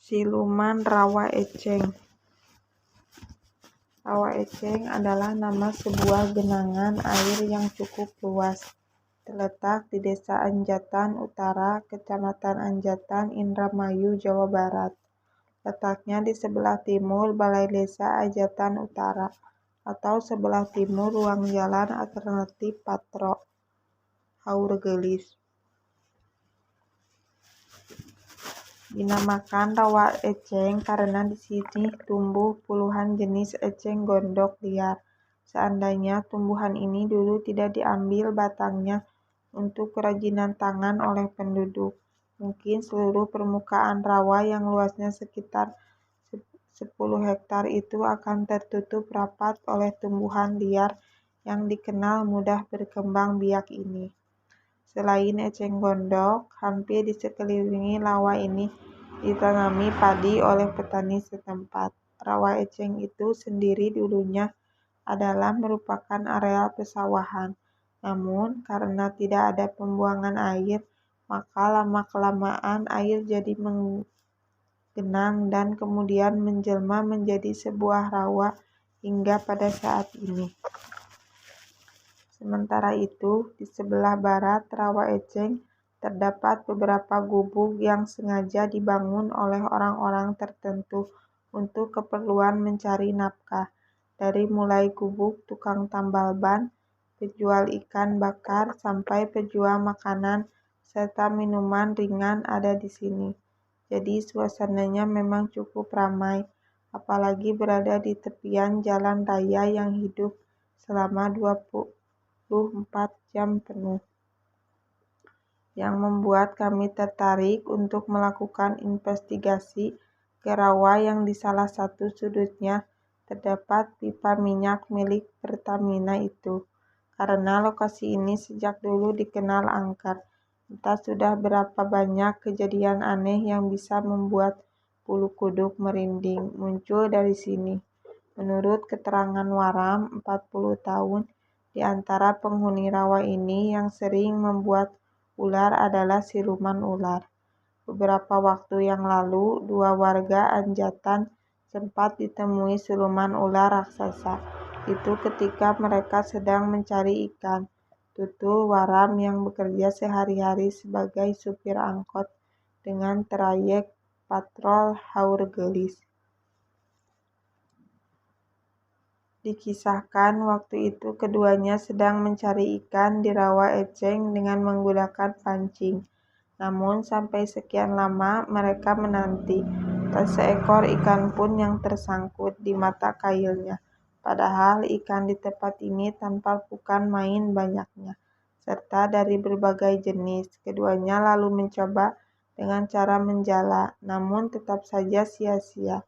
Siluman Rawa Eceng. Rawa Eceng adalah nama sebuah genangan air yang cukup luas, terletak di Desa Anjatan Utara, Kecamatan Anjatan, Indramayu, Jawa Barat. Letaknya di sebelah timur Balai Desa Anjatan Utara, atau sebelah timur ruang jalan alternatif Patro, Haurgelis. Dinamakan rawa eceng karena di sini tumbuh puluhan jenis eceng gondok liar. Seandainya tumbuhan ini dulu tidak diambil batangnya untuk kerajinan tangan oleh penduduk, mungkin seluruh permukaan rawa yang luasnya sekitar 10 hektar itu akan tertutup rapat oleh tumbuhan liar yang dikenal mudah berkembang biak ini. Selain eceng gondok, hampir di sekeliling rawa ini ditanami padi oleh petani setempat. Rawa eceng itu sendiri dulunya adalah merupakan areal pesawahan. Namun, karena tidak ada pembuangan air, maka lama-kelamaan air jadi menggenang dan kemudian menjelma menjadi sebuah rawa hingga pada saat ini. Sementara itu, di sebelah barat rawa eceng terdapat beberapa gubuk yang sengaja dibangun oleh orang-orang tertentu untuk keperluan mencari nafkah. Dari mulai gubuk tukang tambal ban, penjual ikan bakar, sampai penjual makanan serta minuman ringan ada di sini. Jadi suasananya memang cukup ramai, apalagi berada di tepian jalan raya yang hidup selama 24 jam penuh. Yang membuat kami tertarik untuk melakukan investigasi ke rawa yang di salah satu sudutnya terdapat pipa minyak milik Pertamina itu. Karena lokasi ini sejak dulu dikenal angker, entah sudah berapa banyak kejadian aneh yang bisa membuat bulu kuduk merinding muncul dari sini. Menurut keterangan Waram, 40 tahun, di antara penghuni rawa ini yang sering membuat ular adalah siluman ular. Beberapa waktu yang lalu, 2 warga Anjatan sempat ditemui siluman ular raksasa. Itu ketika mereka sedang mencari ikan. Tutul Waram yang bekerja sehari-hari sebagai supir angkot dengan trayek patrol Haurgelis. Dikisahkan waktu itu keduanya sedang mencari ikan di rawa eceng dengan menggunakan pancing. Namun sampai sekian lama mereka menanti, tak seekor ikan pun yang tersangkut di mata kailnya. Padahal ikan di tempat ini tanpa bukan main banyaknya, serta dari berbagai jenis. Keduanya lalu mencoba dengan cara menjala, namun tetap saja sia-sia.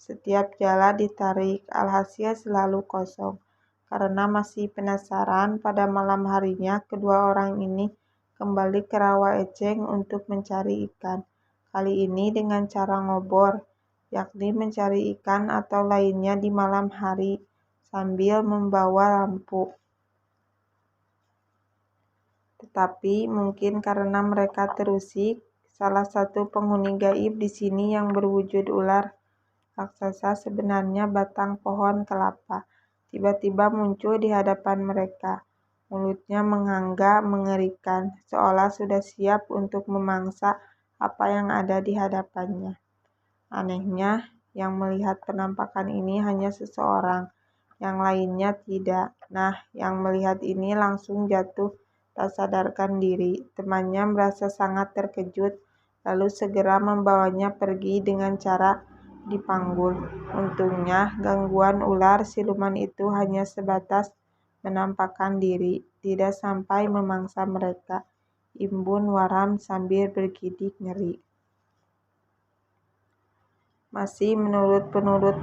Setiap jala ditarik, alhasil selalu kosong. Karena masih penasaran, pada malam harinya kedua orang ini kembali ke rawa eceng untuk mencari ikan. Kali ini dengan cara ngobor, yakni mencari ikan atau lainnya di malam hari sambil membawa lampu. Tetapi mungkin karena mereka terusik, salah satu penghuni gaib di sini yang berwujud ular raksasa sebenarnya batang pohon kelapa, tiba-tiba muncul di hadapan mereka. Mulutnya menganga mengerikan, seolah sudah siap untuk memangsa apa yang ada di hadapannya. Anehnya, yang melihat penampakan ini hanya seseorang, yang lainnya tidak. Nah, yang melihat ini langsung jatuh tak sadarkan diri. Temannya merasa sangat terkejut, lalu segera membawanya pergi dengan cara dipanggul. Untungnya, gangguan ular siluman itu hanya sebatas menampakkan diri, tidak sampai memangsa mereka. Imbun Waram sambil bergidik ngeri. Masih menurut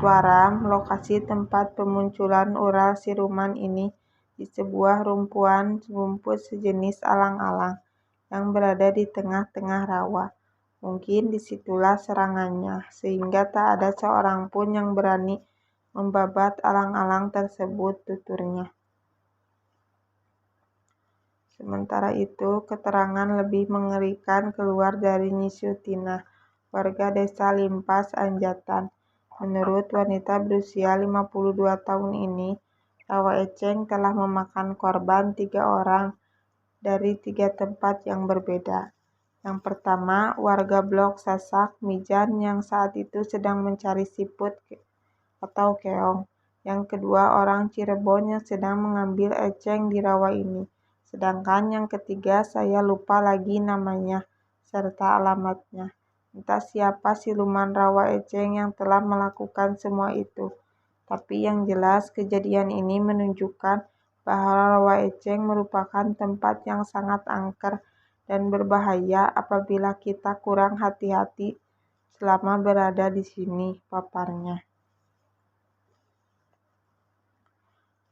Waram, lokasi tempat pemunculan ular siluman ini di sebuah rumpuan rumput sejenis alang-alang yang berada di tengah-tengah rawa. Mungkin disitulah serangannya, sehingga tak ada seorang pun yang berani membabat alang-alang tersebut, tuturnya. Sementara itu, keterangan lebih mengerikan keluar dari Nyi Sutina. warga desa Limpas Anjatan. Menurut wanita berusia 52 tahun ini, rawa eceng telah memakan korban 3 orang dari 3 tempat yang berbeda. Yang pertama, warga blok Sasak Mijan yang saat itu sedang mencari siput atau keong. Yang kedua, orang Cirebon yang sedang mengambil eceng di rawa ini. Sedangkan yang ketiga, saya lupa lagi namanya serta alamatnya. Entah siapa siluman rawa eceng yang telah melakukan semua itu. Tapi yang jelas kejadian ini menunjukkan bahwa rawa eceng merupakan tempat yang sangat angker dan berbahaya apabila kita kurang hati-hati selama berada di sini, paparnya.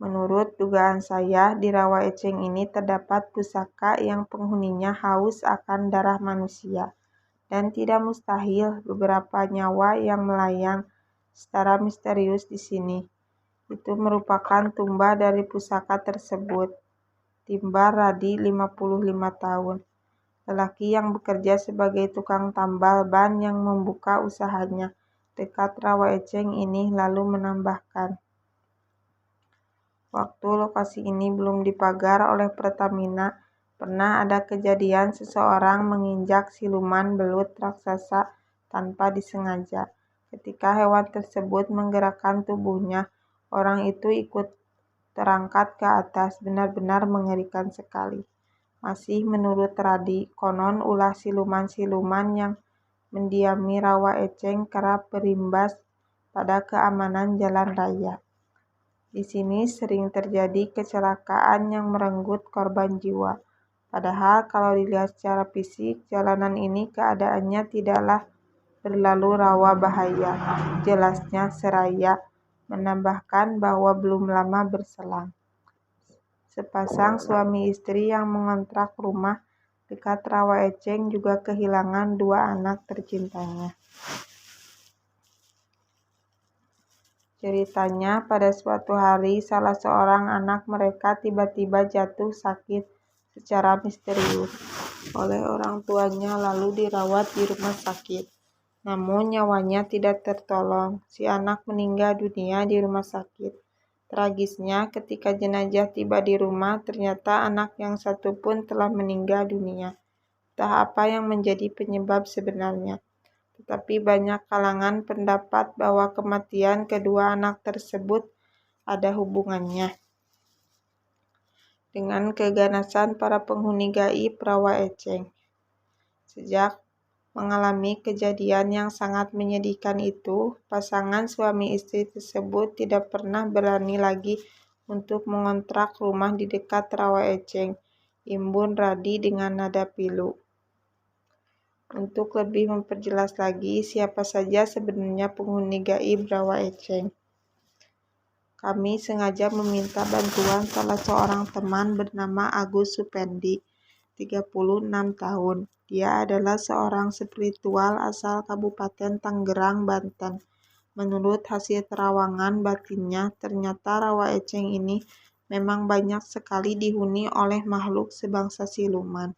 Menurut dugaan saya, di rawa eceng ini terdapat pusaka yang penghuninya haus akan darah manusia. Dan tidak mustahil beberapa nyawa yang melayang secara misterius di sini. Itu merupakan tumbah dari pusaka tersebut. Timbar Radi 55 tahun. Lelaki yang bekerja sebagai tukang tambal ban yang membuka usahanya dekat rawa eceng ini lalu menambahkan. Waktu lokasi ini belum dipagar oleh Pertamina, pernah ada kejadian seseorang menginjak siluman belut raksasa tanpa disengaja. Ketika hewan tersebut menggerakkan tubuhnya, orang itu ikut terangkat ke atas, benar-benar mengerikan sekali. Masih menurut Radi, konon ulah siluman-siluman yang mendiami rawa eceng kerap berimbas pada keamanan jalan raya. Di sini sering terjadi kecelakaan yang merenggut korban jiwa. Padahal kalau dilihat secara fisik, jalanan ini keadaannya tidaklah berlalu rawa bahaya. Jelasnya seraya menambahkan bahwa belum lama berselang, sepasang suami istri yang mengontrak rumah dekat rawa eceng juga kehilangan 2 anak tercintanya. Ceritanya, pada suatu hari salah seorang anak mereka tiba-tiba jatuh sakit secara misterius oleh orang tuanya lalu dirawat di rumah sakit. Namun nyawanya tidak tertolong. Si anak meninggal dunia di rumah sakit. Tragisnya, ketika jenazah tiba di rumah, ternyata anak yang satu pun telah meninggal dunia. Entah apa yang menjadi penyebab sebenarnya. Tetapi banyak kalangan pendapat bahwa kematian kedua anak tersebut ada hubungannya dengan keganasan para penghuni gaib rawa eceng. Sejak mengalami kejadian yang sangat menyedihkan itu, pasangan suami istri tersebut tidak pernah berani lagi untuk mengontrak rumah di dekat rawa eceng. Imbun Radi dengan nada pilu. Untuk lebih memperjelas lagi siapa saja sebenarnya penghuni gaib rawa eceng, kami sengaja meminta bantuan salah seorang teman bernama Agus Supendi, 36 tahun. Dia adalah seorang spiritual asal Kabupaten Tangerang, Banten. Menurut hasil terawangan batinnya, ternyata rawa eceng ini memang banyak sekali dihuni oleh makhluk sebangsa siluman.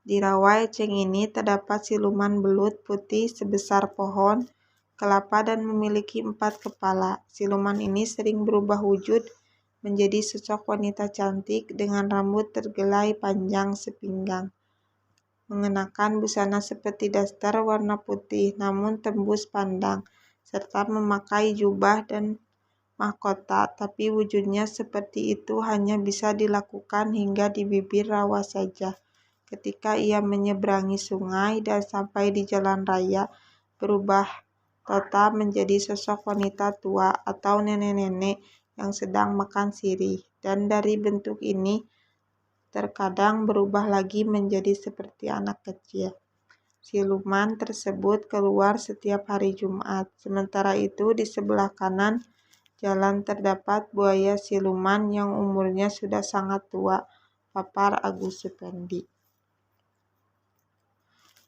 Di rawa eceng ini terdapat siluman belut putih sebesar pohon kelapa dan memiliki 4 kepala. Siluman ini sering berubah wujud menjadi sosok wanita cantik dengan rambut tergelai panjang sepinggang, mengenakan busana seperti daster warna putih namun tembus pandang, serta memakai jubah dan mahkota, tapi wujudnya seperti itu hanya bisa dilakukan hingga di bibir rawa saja. Ketika ia menyeberangi sungai dan sampai di jalan raya, berubah total menjadi sosok wanita tua atau nenek-nenek yang sedang makan sirih. Dan dari bentuk ini, terkadang berubah lagi menjadi seperti anak kecil. Siluman tersebut keluar setiap hari Jumat. Sementara itu, di sebelah kanan jalan terdapat buaya siluman yang umurnya sudah sangat tua, papar Agus Supendi.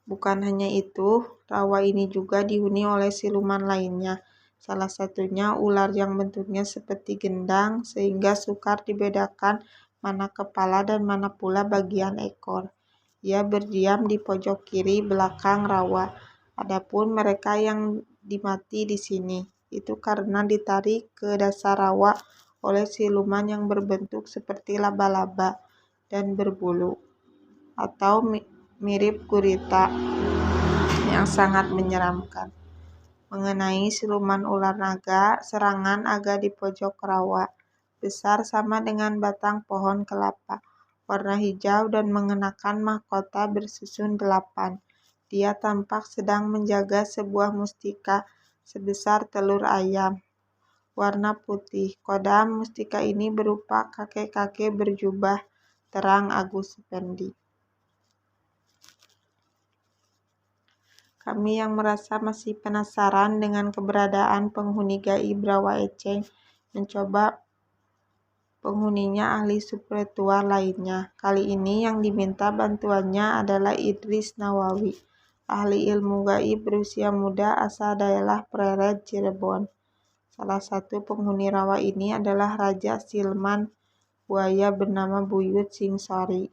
Bukan hanya itu, rawa ini juga dihuni oleh siluman lainnya. Salah satunya ular yang bentuknya seperti gendang sehingga sukar dibedakan mana kepala dan mana pula bagian ekor. Ia berdiam di pojok kiri belakang rawa. Adapun mereka yang dimati di sini, itu karena ditarik ke dasar rawa oleh siluman yang berbentuk seperti laba-laba dan berbulu, atau mirip gurita yang sangat menyeramkan. Mengenai siluman ular naga, serangan aga di pojok rawa. Besar sama dengan batang pohon kelapa. Warna hijau dan mengenakan mahkota bersusun 8. Dia tampak sedang menjaga sebuah mustika sebesar telur ayam. Warna putih. Kodam mustika ini berupa kakek-kakek berjubah terang Agus Supendi. Kami yang merasa masih penasaran dengan keberadaan penghuni gaib Rawa Eceng mencoba penghuninya ahli spiritual lainnya. Kali ini yang diminta bantuannya adalah Idris Nawawi, ahli ilmu gaib berusia muda asal daerah Pleret, Cirebon. Salah satu penghuni rawa ini adalah Raja Silman Buaya bernama Buyut Singsori.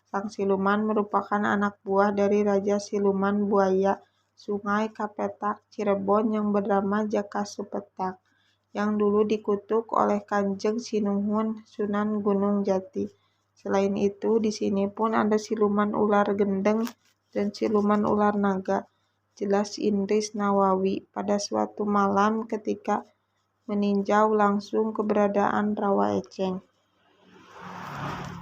Sang siluman merupakan anak buah dari Raja Siluman Buaya Sungai Kapetak, Cirebon yang bernama Jaka Supetak, yang dulu dikutuk oleh Kanjeng Sinuhun Sunan Gunung Jati. Selain itu, di sini pun ada siluman ular gendeng dan siluman ular naga. Jelas Idris Nawawi pada suatu malam ketika meninjau langsung keberadaan Rawa Eceng.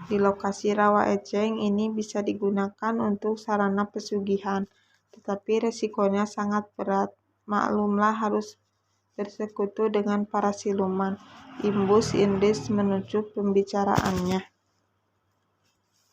Di lokasi Rawa Eceng ini bisa digunakan untuk sarana pesugihan, tetapi resikonya sangat berat. Maklumlah harus bersekutu dengan para siluman. Imbus Idris menutup pembicaraannya.